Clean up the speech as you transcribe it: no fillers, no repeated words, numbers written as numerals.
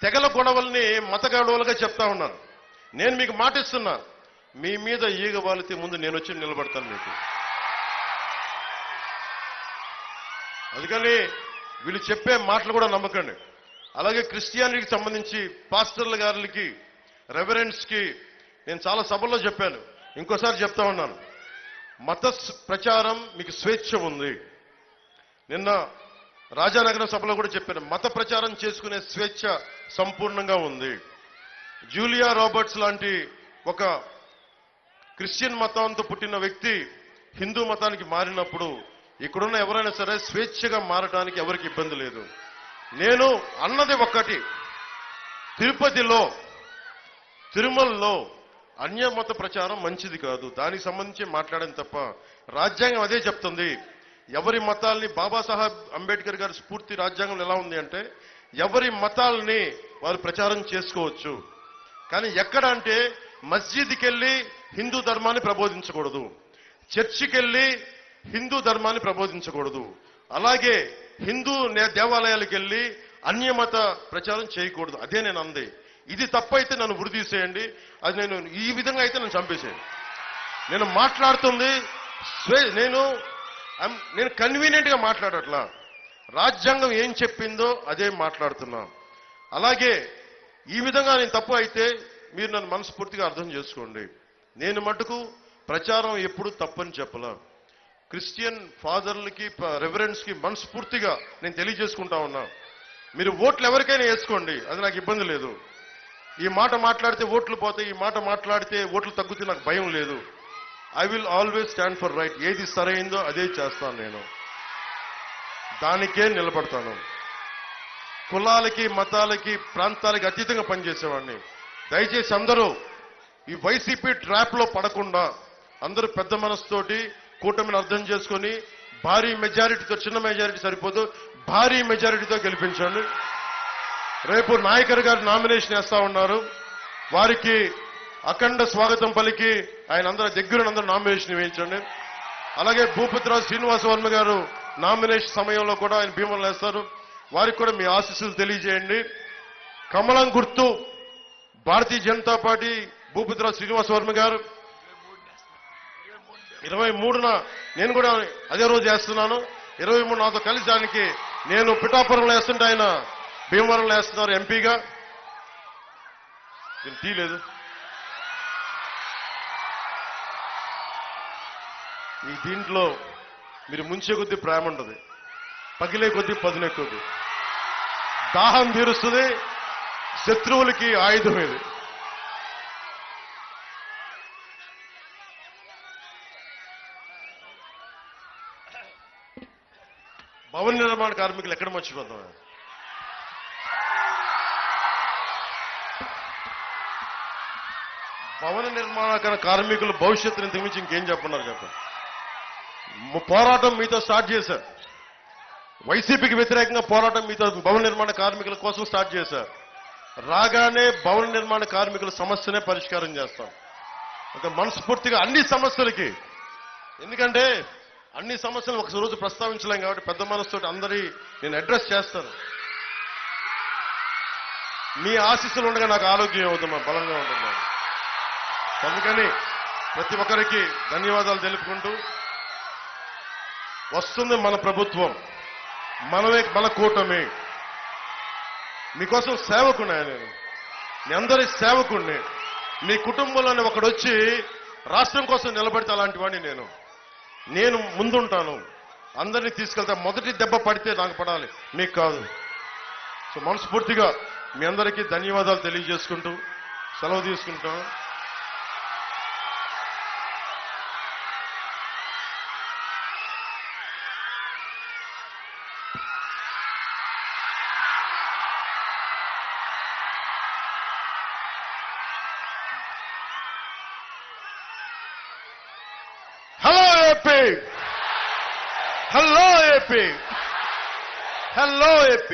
తెగల గొడవల్ని మత గొడవలుగా చెప్తా ఉన్నారు. నేను మీకు మాట ఇస్తున్నా, మీ మీద ఈగ వాలితే ముందు నేను వచ్చి నిలబడతాను మీకు. అందుకని వీళ్ళు చెప్పే మాటలు కూడా నమ్మకండి. అలాగే క్రిస్టియానిటీకి సంబంధించి పాస్టర్ల గారికి, రెవరెండ్స్కి నేను చాలా సభల్లో చెప్పాను, ఇంకోసారి చెప్తా ఉన్నాను, మత ప్రచారం మీకు స్వేచ్ఛ ఉంది. నిన్న రాజానగరం సభలో కూడా చెప్పాను, మత ప్రచారం చేసుకునే స్వేచ్ఛ సంపూర్ణంగా ఉంది. జూలియా రాబర్ట్స్ లాంటి ఒక క్రిస్టియన్ మతంతో పుట్టిన వ్యక్తి హిందూ మతానికి మారినప్పుడు ఇక్కడున్న ఎవరైనా సరే స్వేచ్ఛగా మారడానికి ఎవరికి ఇబ్బంది లేదు. నేను అన్నది ఒక్కటి, తిరుపతిలో, తిరుమలలో అన్యమత ప్రచారం మంచిది కాదు, దానికి సంబంధించి మాట్లాడాను తప్ప రాజ్యాంగం అదే చెప్తుంది. ఎవరి మతాల్ని, బాబాసాహెబ్ అంబేద్కర్ గారి స్ఫూర్తి రాజ్యాంగం ఎలా ఉంది అంటే ఎవరి మతాల్ని వారు ప్రచారం చేసుకోవచ్చు. కానీ ఎక్కడ అంటే మస్జిద్కి వెళ్ళి హిందూ ధర్మాన్ని ప్రబోధించకూడదు, చర్చికి వెళ్ళి హిందూ ధర్మాన్ని ప్రబోధించకూడదు, అలాగే హిందూ దేవాలయాలకు వెళ్ళి అన్యమత ప్రచారం చేయకూడదు. అదే నేను అంది. ఇది తప్పైతే నన్ను ఉరిదీసేయండి, అది నేను ఈ విధంగా అయితే నన్ను చంపేసేయండి. నేను మాట్లాడుతుంది నేను కన్వీనియంట్ గా మాట్లాడట్లా, రాజ్యాంగం ఏం చెప్పిందో అదే మాట్లాడుతున్నా. అలాగే ఈ విధంగా నేను తప్పు అయితే మీరు నన్ను మనస్ఫూర్తిగా అర్థం చేసుకోండి. నేను మటుకు ప్రచారం ఎప్పుడు తప్పని చెప్పలా. క్రిస్టియన్ ఫాదర్లకి, రెవరెండ్స్కి మనస్ఫూర్తిగా నేను తెలియజేసుకుంటా ఉన్నా, మీరు ఓట్లు ఎవరికైనా వేసుకోండి, అది నాకు ఇబ్బంది లేదు. ఈ మాట మాట్లాడితే ఓట్లు పోతాయి, ఈ మాట మాట్లాడితే ఓట్లు తగ్గుతాయి, నాకు భయం లేదు. I will always stand for right. ఏది సరైందో అదే చేస్తాను, నేను దానికే నిలబడతాను. కులాలకి, మతాలకి, ప్రాంతాలకి అతీతంగా పనిచేసేవాడిని. దయచేసి అందరూ ఈ వైసీపీ ట్రాప్ లో పడకుండా అందరూ పెద్ద మనసుతోటి కూటమిని అర్థం చేసుకొని భారీ మెజారిటీతో, చిన్న మెజారిటీ సరిపోదు, భారీ మెజారిటీతో గెలిపించండి. రేపు నాయకర్ గారు నామినేషన్ వేస్తా ఉన్నారు, వారికి అఖండ స్వాగతం పలికి ఆయన అందరూ నామినేషన్ వేయించండి. అలాగే భూపతిరాజు శ్రీనివాస వర్మ గారు నామినేషన్ సమయంలో కూడా ఆయన భీమలు వేస్తారు, వారికి కూడా మీ ఆశీస్సులు తెలియజేయండి. కమలం గుర్తు భారతీయ జనతా పార్టీ భూపతిరాజు శ్రీనివాస వర్మ గారు 23న నేను కూడా అదే రోజు వేస్తున్నాను. 23 నాతో కలిసి దానికి నేను పిఠాపురంలో వేస్తుంటే ఆయన భీమవరంలో వేస్తున్నారు ఎంపీగా. నేను తీయలేదు. ఈ దీంట్లో మీరు ముంచే కొద్దీ ప్రేమ ఉంటుంది, పగిలే కొద్దీ పదునెక్కుద్ది, దాహం తీరుస్తుంది, శత్రువులకి ఆయుధం ఇది. భవన నిర్మాణ కార్మికులు ఎక్కడ మర్చిపోతాం? భవన నిర్మాణ కార్మికుల భవిష్యత్తుని ఇంతకుమించి ఇంకేం చెప్పన్నారు చెప్పండి. పోరాటం మీతో స్టార్ట్ చేశారు, వైసీపీకి వ్యతిరేకంగా పోరాటం మీతో భవన నిర్మాణ కార్మికుల కోసం స్టార్ట్ చేశారు. రాగానే భవన నిర్మాణ కార్మికుల సమస్యనే పరిష్కారం చేస్తాం. ఒక మనస్ఫూర్తిగా అన్ని సమస్యలకి, ఎందుకంటే అన్ని సమస్యలు ఒక రోజు ప్రస్తావించలేం కాబట్టి పెద్ద మనసుతో అందరి నేను అడ్రస్ చేస్తాను. మీ ఆశీస్సులు ఉండగా నాకు ఆరోగ్యం అవుతుందా, బలంగా ఉంటున్నా. అందుకని ప్రతి ఒక్కరికి ధన్యవాదాలు తెలుపుకుంటూ, వస్తుంది మన ప్రభుత్వం, మన కూటమి. మీకోసం సేవకున్నా, నేను మీ అందరి సేవకుణ్ణి. మీ కుటుంబంలోనే ఒకడొచ్చి రాష్ట్రం కోసం నిలబడితే అలాంటి వాడిని నేను ముందుంటాను, అందరినీ తీసుకెళ్తా. మొదటి దెబ్బ పడితే నాకు పడాలి, మీకు కాదు. సో మనస్ఫూర్తిగా మీ అందరికీ ధన్యవాదాలు తెలియజేసుకుంటూ సెలవు తీసుకుంటాం. Hello, AP! Hello, AP!